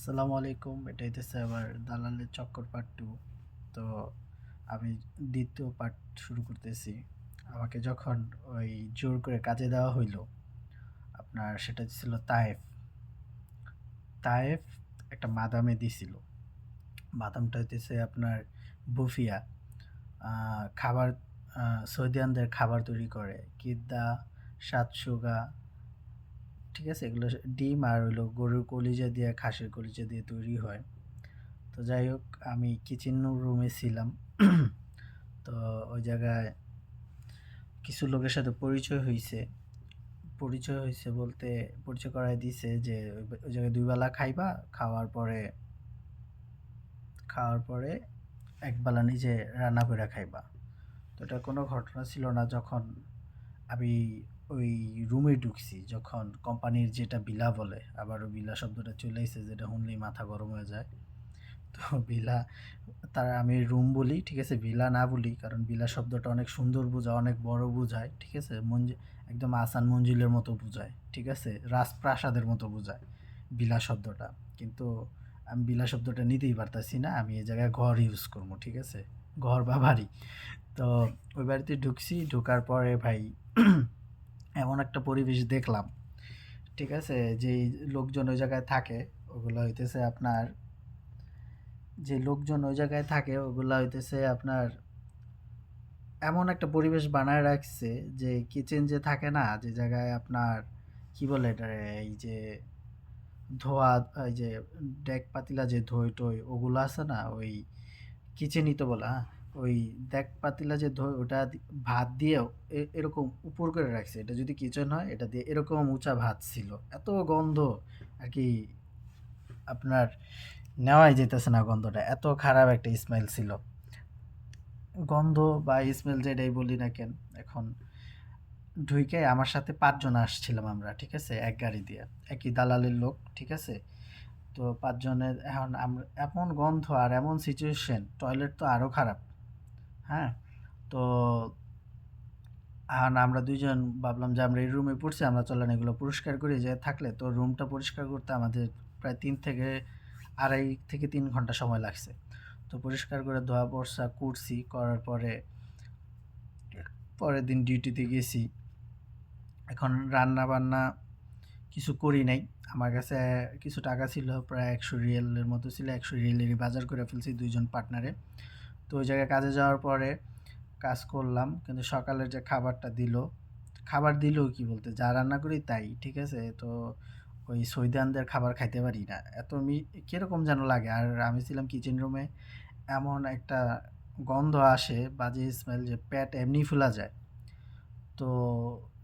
আসসালামু আলাইকুম। এটা হইতেছে আবার দালালের চক্কর পার্ট 2। তো আমি দ্বিতীয় পার্ট শুরু করতেছি। আমাকে যখন ওই জোর করে কাজে দেওয়া হইলো, আপনার সেটা ছিল তায়েফ। তায়েফ একটা মাদামে দিছিল। মাদামটা হইতেছে আপনার বুফিয়া। খাবার সৌদিয়ানদের খাবার তৈরি করে। কিদ্দা, সাতসুগা, ঠিক আছে? এগুলো ডিম আর হইলো গরুর কলিজা দিয়ে, খাসির কলিজা দিয়ে তৈরি হয়। তো যাই হোক, আমি কিচেন রুমে ছিলাম। তো ওই জায়গায় কিছু লোকের সাথে পরিচয় হইছে বলতে পরিচয় করায় দিছে যে ওই জায়গায় ২ বেলা খাইবা, খাওয়ার পরে একবেলা নিজে রান্না কইরা খাইবা। তো এটা কোনো ঘটনা ছিল না যখন আমি ওই রুমে ঢুকছি, যখন কোম্পানির যেটা বিলা বলে, আবারও বিলা শব্দটা চলে আইছে যেটা শুনলেই মাথা গরম হয়ে যায়। তো ভিলা, তারা আমি রুম বলি, ঠিক আছে? ভিলা না বলি, কারণ ভিলা শব্দটা অনেক সুন্দর বোঝায়, অনেক বড় বোঝায়, ঠিক আছে? একদম আসান মঞ্জিলের মতো বোঝায়, ঠিক আছে? রাজপ্রাসাদের মতো বোঝায় ভিলা শব্দটা। কিন্তু আমি ভিলা শব্দটা নিতেই পারতাছি না, আমি এই জায়গায় ঘর ইউজ করবো, ঠিক আছে? ঘর বা বাড়ি। তো ওই বাড়িতে ঢুকছি, ঢোকার পরে ভাই এমন একটা পরিবেশ দেখলাম, ঠিক আছে? যেই লোকজন ওই জায়গায় থাকে, ওগুলো হইতেছে আপনার, যে লোকজন ওই জায়গায় থাকে ওগুলা হইতেছে আপনার এমন একটা পরিবেশ বানায় রাখছে, যে কিচেন যে থাকে না, যে জায়গায় আপনার কি বলে এটারে, এই যে ধোয়া, এই যে ডেক পাতিলা যে ধোয় টোয় ওগুলো আছে না, ওই কিচেনই তো বলা, হ্যাঁ? ওই ডেক পাতিলা যে ধোয় ওটা ভাত দিয়েও এরকম উপর করে রাখছে। এটা যদি কিচেন হয়, এটা দিয়ে এরকম উঁচা ভাত ছিল, এত গন্ধ আর কি, আপনার নেওয়াই যেতেছে না গন্ধটা, এত খারাপ একটা স্মেল ছিল। গন্ধ বা স্মেল যেটাই বলি না কেন, এখন ঢুইকে আমার সাথে ৫ জন আসছিলাম আমরা, ঠিক আছে? এক গাড়ি দিয়ে, একই দালালের লোক, ঠিক আছে? তো ৫ জনের এখন আমরা, এমন গন্ধ আর এমন সিচুয়েশন, টয়লেট তো আরো খারাপ, হ্যাঁ? তো এখন আমরা ২ জন ভাবলাম যে আমরা এই রুমে পড়ছি, আমরা চলেন এগুলো পরিষ্কার করি, যে থাকলে তো রুমটা পরিষ্কার করতে আমাদের প্রায় ৩ থেকে ২.৫ থেকে ৩ ঘন্টা সময় লাগছে। তো পরিষ্কার করে ধোয়া পোছা করছি, করার পরে পরের দিন ডিউটিতে গেছি। এখন রান্না-বান্না কিছু করি নাই। আমার কাছে কিছু টাকা ছিল, প্রায় ১০০ রিয়ালের মতো ছিল। ১০০ রিয়ালেরই বাজার করে ফেলছি ২ জন পার্টনারে। তো ওই জায়গায় কাজে যাওয়ার পরে কাজ করলাম। কিন্তু সকালের যে খাবারটা দিল, খাবার দিলেও কি বলতে, যা রান্না করি তাই, ঠিক আছে? তো ওই সৌদিয়ানদের খাবার খাইতে পারি না। কিরকম যেন লাগে। আর আমি ছিলাম কিচেন রুমে, এমন একটা গন্ধ আসে, বাজে স্মেল, যে পেট এমনি ফুলা যায়। তো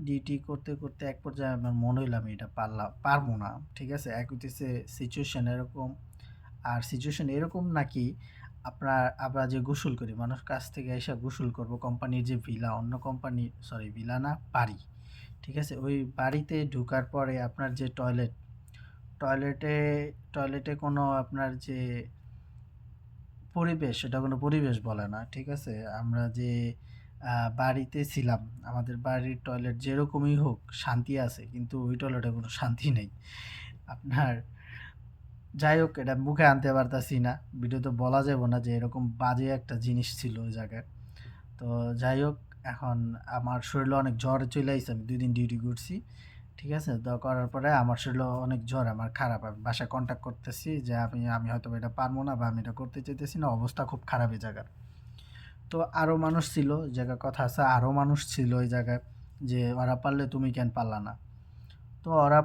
ডিউটি করতে, করতে এক পর্যায়ে আমার মনে হইলো আমি এটা পারবো না। ঠিক আছে? এক হইতেছে সিচুয়েশন এরকম, আর সিচুয়েশন এরকম নাকি আমরা যে গোসল করি, মানুষ কাছ থেকে এসে গোসল করব, কোম্পানির যে ভিলা, অন্য কোম্পানি, সরি ভিলা না, বাড়ি। ঠিক আছে? ওই বাড়িতে ঢোকার পরে আপনার যে টয়লেটে টয়লেটে কোনো আপনার যে পরিবেশ, সেটা কোনো পরিবেশ বলে না। ঠিক আছে? আমরা যে বাড়িতে ছিলাম, আমাদের বাড়ির টয়লেট যেরকমই হোক শান্তি আছে। কিন্তু ওই টয়লেটে কোনো শান্তি নেই। আপনার, যাই হোক, এটা মুখে আনতে পারতাছি না। ভিডিওতে বলা যাবে না যে এরকম বাজে একটা জিনিস ছিল ওই জায়গায়। তো যাই হোক, এখন আমার শরীরে অনেক জ্বর চলে আইছে। আমি ২ দিন ডিউটি করছি। ঠিক আছে? তো করার পরে আমার শরীরে অনেক জ্বর, আমার খারাপ। আমি বাসায় কনট্যাক্ট করতেছি যে আমি আমি হয়তোবা এটা পারবো না, বা আমি এটা করতে চাইতেছি না। অবস্থা খুব খারাপ এই জায়গার। তো আরো মানুষ ছিল, ওই জায়গায় কথা আছে, আরো মানুষ ছিল ওই জায়গায়, যে ওরা পারলে তুমি কেন পারলা না? তো ওরা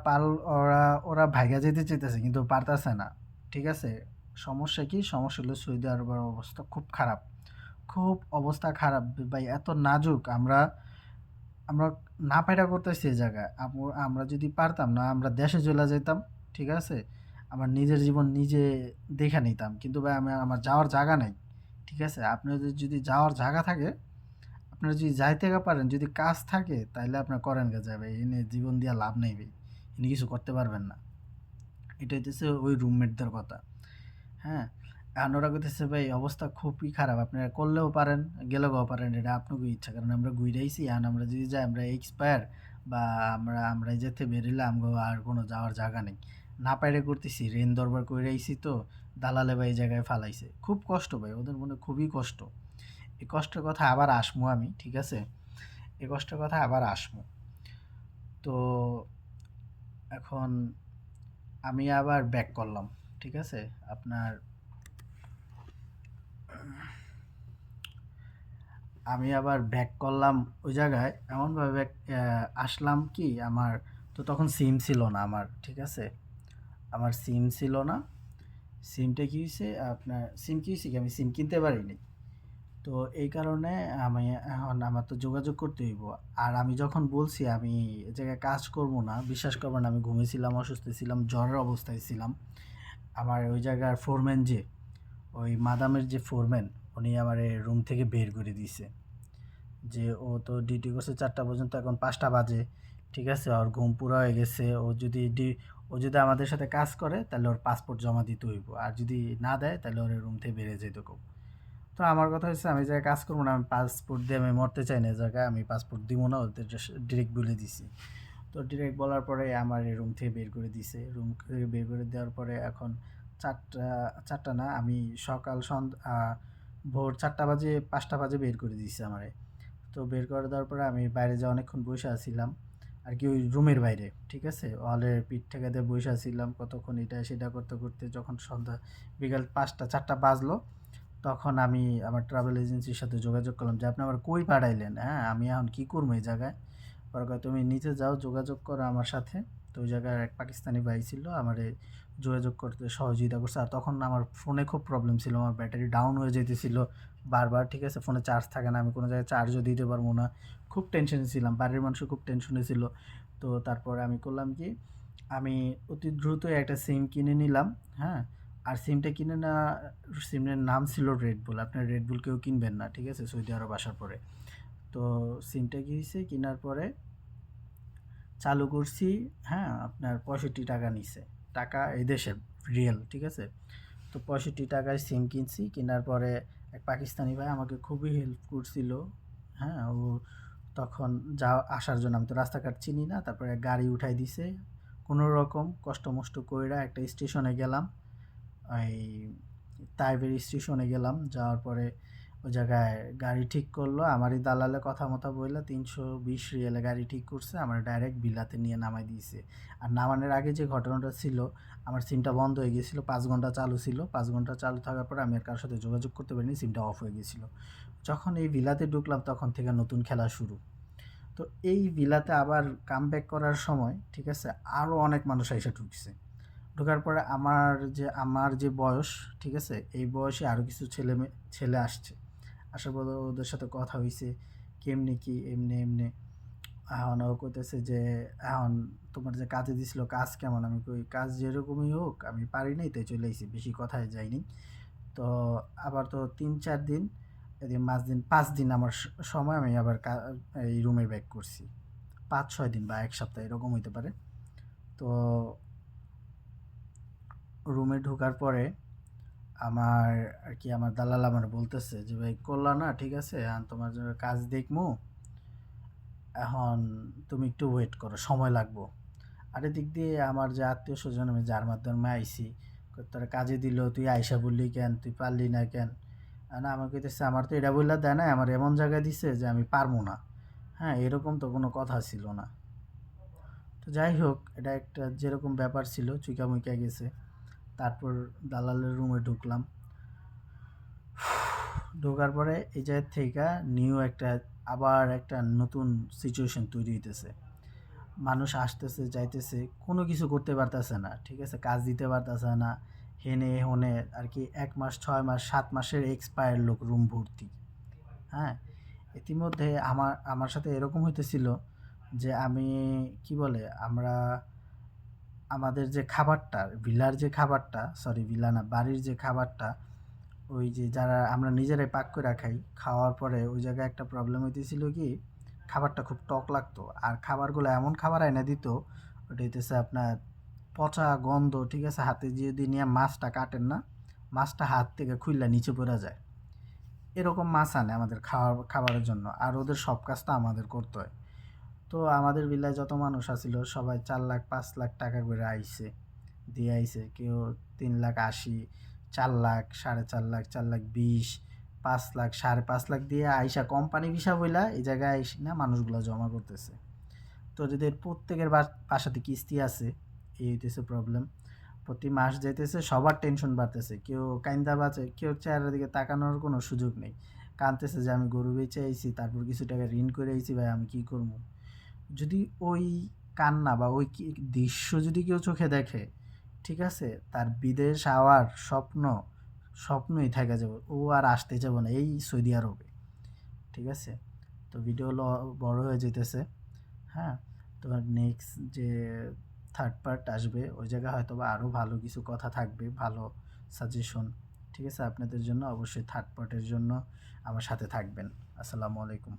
ওরা ভাইগা যেতে চাইতেছে কিন্তু পারতাছে না। ঠিক আছে? সমস্যা কি? সমস্যা হলো সৌদি আরবের অবস্থা খুব খারাপ। খুব অবস্থা খারাপ ভাই, এত নাজুক। আমরা আমরা না পাইরা করতেছি এই জায়গায়। আমরা যদি পারতাম না, আমরা দেশে চলে যাইতাম। ঠিক আছে? আমার নিজের জীবন নিজে দেখে নিতাম। কিন্তু ভাই আমার যাওয়ার জায়গা নাই। ঠিক আছে? আপনাদের যদি যাওয়ার জায়গা থাকে, আপনারা যদি যাইতে পারেন, যদি কাজ থাকে, তাইলে আপনার করেন গে যাবে। এনে জীবন দিয়া লাভ নাই ভাই। এনে কিছু করতে পারবেন না। এটা হইতেছে ওই রুমমেটদের কথা। হ্যাঁ? এখন ওরা কইতেছে ভাই অবস্থা খুবই খারাপ। আপনারা করলেও পারেন, গেলেও পারেন। এটা আপনাগো ইচ্ছা। কারণ আমরা ঘুইরা আইছি। এখন আমরা যদি যাই, আমরা এক্সপায়ার, বা আমরা আমরা যেতে বের হইলে আমগো আর কোনো যাওয়ার জায়গা নেই। না পাইরে করতেছি, ঋণ দরবার করে আইছি, তো দালালে ভাই এই জায়গায় ফালাইছে। খুব কষ্ট ভাই, ওদের মনে খুবই কষ্ট। এই কষ্টের কথা আবার আসমু আমি, ঠিক আছে? এই কষ্টের কথা আবার আসমু। তো এখন আমি আবার ব্যাক করলাম, ঠিক আছে? আপনার আমি আবার ব্যাক করলাম ওই জায়গায় এমনভাবে আসলাম কি, আমার তো তখন সিম ছিল না আমার, ঠিক আছে? আমার সিম ছিল না। সিমটা কি হয়েছে, আপনার সিম কি হয়েছে কি, আমি সিম কিনতে পারিনি। তো এই কারণে আমি এখন আমার তো যোগাযোগ করতে হইব। আর আমি যখন বলছি আমি এ জায়গায় কাজ করব না, বিশ্বাস করবেন আমি ঘুমিয়েছিলাম, অসুস্থ ছিলাম, জ্বরের অবস্থায় ছিলাম। আমার ওই জায়গার ফোরম্যান, যে ওই মাদামের যে ফোরম্যান, উনি আমার রুম থেকে বের করে দিয়েছে। যে ও তো ডিউটি করছে 4টা পর্যন্ত, এখন 5টা বাজে, ঠিক আছে? ওর ঘুম পুরা হয়ে গেছে। ও যদি আমাদের সাথে কাজ করে তাহলে ওর পাসপোর্ট জমা দিতে হইব, আর যদি না দেয় তাহলে ওর রুম থেকে বেরিয়ে যেতে কব। তো আমার কথা হচ্ছে আমি জায়গায় কাজ করবো না, আমি পাসপোর্ট দিয়ে আমি মরতে চাই না, এই জায়গায় আমি পাসপোর্ট দিব না, ওদের ডিরেক্ট বলে দিছি। তো ডিরেক্ট বলার পরে আমার এই রুম থেকে বের করে দিছে। রুম থেকে বের করে দেওয়ার পরে এখন 4টা, 4টা না, আমি সকাল ভোর 4টা বাজে 5টা বাজে বের করে দিছে আমারে। তো বের করে দেওয়ার পরে আমি বাইরে যেয়ে অনেকক্ষণ বসে আছিলাম আর কি, ওই রুমের বাইরে, ঠিক আছে? হলের পিঠ থেকে দিয়ে বসে আছিলাম কতক্ষণ, এটা সেটা করতে করতে যখন সন্ধ্যা বিকাল 5টা 4টা বাজলো, তখন আমি আমার ট্রাভেল এজেন্সির সাথে যোগাযোগ করলাম যে আপনি আমার কই পাঠাইলেন, হ্যাঁ আমি এখন কী করবো এই জায়গায়? পরে কয় তুমি নিচে যাও, যোগাযোগ করো আমার সাথে। তো ওই জায়গায় এক পাকিস্তানি ভাই ছিল, আমার যোগাযোগ করতে সহযোগিতা করছে। আর তখন আমার ফোনে খুব প্রবলেম ছিল, আমার ব্যাটারি ডাউন হয়ে যেতেছিল বারবার, ঠিক আছে? ফোনে চার্জ থাকে না, আমি কোনো জায়গায় চার্জও দিতে পারবো না। খুব টেনশনে ছিলাম, বাড়ির মানুষও খুব টেনশনে ছিল। তো তারপরে আমি করলাম কি, আমি অতি দ্রুত একটা সিম কিনে নিলাম, হ্যাঁ? আর সিমটা কিনে না, সিমের নাম ছিল রেড বুল। আপনার রেড বুল কেউ কিনবেন না, ঠিক আছে? সৌদি আরব আসার পরে। তো সিমটা কি হয়েছে, কেনার পরে চালু করছি, হ্যাঁ? আপনার 65 টাকা নিছে, টাকা এই দেশের রিয়েল, ঠিক আছে? তো 65 টাকায় সিম কিনছি, কেনার পরে এক পাকিস্তানি ভাই আমাকে খুবই হেল্প করছিল, হ্যাঁ? ও তখন আসার জন্য, আমি তো রাস্তাঘাট চিনি না, তারপরে গাড়ি উঠাই দিছে কোনো রকম কষ্ট মষ্ট কইরা একটা স্টেশনে গেলাম, এই তাইবের স্টেশনে গেলাম। যাওয়ার পরে ওই জায়গায় গাড়ি ঠিক করলো, আমারই দালালে কথা মতো বললো 320 রিয়ালে গাড়ি ঠিক করছে, আমার ডাইরেক্ট বিলাতে নিয়ে নামাই দিয়েছে। আর নামানোর আগে যে ঘটনাটা ছিল, আমার সিমটা বন্ধ হয়ে গিয়েছিলো, 5 ঘন্টা চালু ছিল। 5 ঘন্টা চালু থাকার পরে আমি আর কারোর সাথে যোগাযোগ করতে পারিনি, সিমটা অফ হয়ে গেছিলো। যখন এই ভিলাতে ঢুকলাম তখন থেকে নতুন খেলা শুরু। তো এই ভিলাতে আবার কামব্যাক করার সময়, ঠিক আছে, আরও অনেক মানুষ এসে ঢুকছে। ঢোকার পরে আমার যে বয়স, ঠিক আছে, এই বয়সে আরও কিছু ছেলে আসছে। আসার পর ওদের সাথে কথা হইছে, কেমনি কি, এমনি এমনি। এখন ও কইতেছে যে এখন তোমার যে কাজে দিছিল কাজ কেমন? আমি কই কাজ যেরকমই হোক আমি পারি নাই, তাই চলে আইছি, বেশি কথায় যাইনি। তো আবার তো 3-4 দিন, এদিন 5 দিন, 5 দিন আমার সময়, আমি আবার এই রুমে ব্যাক করছি। 5-6 দিন বা 1 সপ্তাহ এরকম হইতে পারে। তো রুমে ঢোকার পরে আমার আর কি, আমার দালাল আমার বলতেছে যে ভাই করলা না, ঠিক আছে, এখন তোমার জন্য কাজ দেখমু, এখন তুমি একটু ওয়েট করো, সময় লাগবো। আর এদিক দিয়ে আমার যে আত্মীয় স্বজন, আমি যার মাধ্যমে আইছি, তোরা কাজে দিল, তুই আইসা বললি কেন, তুই পারলি না কেন? না, আমাকে কইতেছে আমার তো এটা বললা দেয় না, আমার এমন জায়গায় দিছে যে আমি পারবো না। হ্যাঁ, এরকম তো কোনো কথা ছিল না। তো যাই হোক, এটা একটা যেরকম ব্যাপার ছিল, চুইকা গেছে। তারপর দালালের রুমে ঢুকলাম। ঢোকার পরে এই জায়গা থেকে নিউ একটা, আবার একটা নতুন সিচুয়েশন তৈরি হইতেছে। মানুষ আসতেছে যাইতেছে, কোনো কিছু করতে পারতেছে না, ঠিক আছে? কাজ দিতে পারতেছে না, হেনে হনে আর কি। 1 মাস, 6 মাস, 7 মাসের এক্সপায়ার লোক রুম ভর্তি, হ্যাঁ? ইতিমধ্যে আমার আমার সাথে এরকম হইতেছিল যে আমি কি বলে, আমাদের যে খাবারটা, ভিলার যে খাবারটা, সরি ভিলা না, বাড়ির যে খাবারটা, ওই যে যারা আমরা নিজেরাই পাক করে খাই, খাওয়ার পরে ওই জায়গায় একটা প্রবলেম হইতেছিল কি, খাবারটা খুব টক লাগতো। আর খাবারগুলো এমন খাবার এনে দিত, ওটা হইতেছে আপনার পচা গন্ধ, ঠিক আছে? হাতে যদি নিয়ে মাছটা কাটেন না, মাছটা হাত থেকে খুইলা নিচে পড়ে যায়। এরকম মাছ আনে আমাদের খাবারের জন্য, আর ওদের সব কাজটা আমাদের করতে হয়। তো আমাদের ভিলায় যত মানুষ আছিল সবাই 4 লাখ 5 লাখ টাকা করে আইছে, দিয়ে আইছে, কেউ 3,80,000, 4,00,000, 4,50,000, 4,20,000, 5,00,000, 5,50,000 দিয়ে আইসা কোম্পানি ভিসা বইলা এই জায়গায় আইসি না মানুষগুলো জমা করতেছে। তো এদের প্রত্যেকের বাসাতে কিস্তি আছে, এই হইতেছে প্রবলেম। প্রতি মাস যাইতেছে, সবার টেনশন বাড়তেছে, কেউ কাইন্দা বাঁচে, কেউ চেহারার দিকে তাকানোর কোনো সুযোগ নেই, কাঁদতেছে যে আমি গরু বেচে আইছি, তারপর কিছু টাকা ঋণ করে আইছি, ভাই আমি কি করবো। যদি ওই কান্না বা ওই দৃশ্য যদি কেউ চোখে দেখে, ঠিক আছে, তার বিদেশ যাওয়ার স্বপ্নই থেকে যাবে, ও আর আসতে যাবে না এই সৌদি আরবে। ঠিক আছে, তো ভিডিও হলো বড় হয়ে যেতেছে। হ্যাঁ, তোমার নেক্সট যে থার্ড পার্ট আসবে ওই জায়গায় হয়তো বা আরও ভালো কিছু কথা থাকবে, ভালো সাজেশন। ঠিক আছে, আপনাদের জন্য অবশ্যই থার্ড পার্টের জন্য আমার সাথে থাকবেন। আসসালামু আলাইকুম।